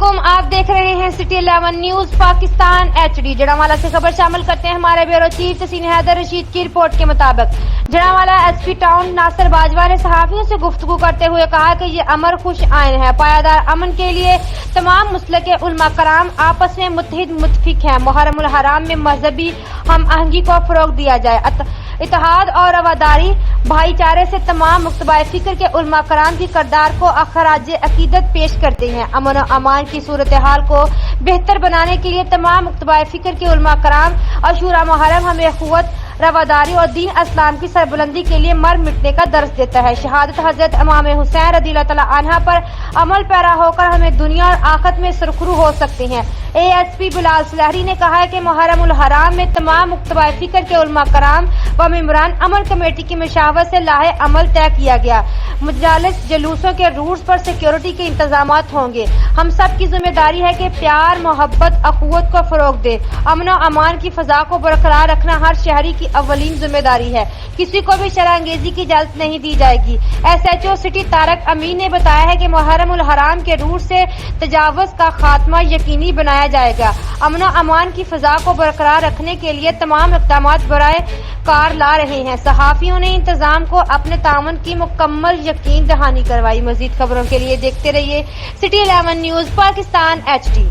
वालेकुम, आप देख रहे हैं city 11 news Pakistan HD। Jaranwala से खबर शामिल करते हैं हमारे ब्यूरो चीफ तहसीन हैदर रशीद की रिपोर्ट के मुताबिक जड़ावाला SP टाउन नासिर बाजवा ने सहाफियों से गुफ्तगू करते हुए कहा कि ये अमर खुश आइन है। पायादार अमन के लिए तमाम मुस्लिक उलमा कराम आपस में मुत्तफिक हैं। मुहर्रमुल हराम में मजहबी हम आहंगी को फरोग दिया जाए। इत्तेहाद और रवादारी भाईचारे से तमाम मुक्तबाए फिक्र के उलमा कराम की किरदार को खराज अकीदत पेश करते हैं। अमन और अमान की सूरत हाल को बेहतर बनाने के लिए तमाम मुक्तबाए फिक्र के उलमा कराम अशूरा मुहर्रम हमें अखुवत रवादारी और दीन इस्लाम की सरबुलंदी के लिए मर मिटने का दर्ज देता है। शहादत हजरत इमाम हुसैन रज़ियल्लाहु तआला अन्हा पर अमल पैरा होकर हमें दुनिया और आखिरत में सुरखरू हो सकते हैं। ASP बिलाल सुलहरी ने कहा है कि मुहर्रमुल हराम में तमाम मुक्तबाए फिक्र के उलमा कराम व मेंबरान अमल कमेटी की मशावरत से लाहे अमल तय किया गया। मुजालिस जुलूसों के रूट्स पर सिक्योरिटी के इंतजामात होंगे। हम सब की जिम्मेदारी है कि प्यार, मोहब्बत, अखुवत को फरोग दे। अमन और अमान की फजा को बरकरार रखना हर शहरी की अव्वलीन जिम्मेदारी है। किसी को भी शरांगेजी की इजाजत नहीं दी जाएगी। SHO सिटी तारक अमीन ने बताया है कि मुहर्रमुल हराम के रूट से तजावुज का खात्मा यकीनी बनाया जाएगा। अमन और अमान की फजा को बरकरार रखने के लिए तमाम इक़दामात बराए कार ला रहे हैं। सहाफियों ने इंतजाम को अपने तावन की मुकम्मल यकीन दहानी करवाई। मजीद खबरों के लिए देखते रहिए सिटी 11 न्यूज पाकिस्तान HD।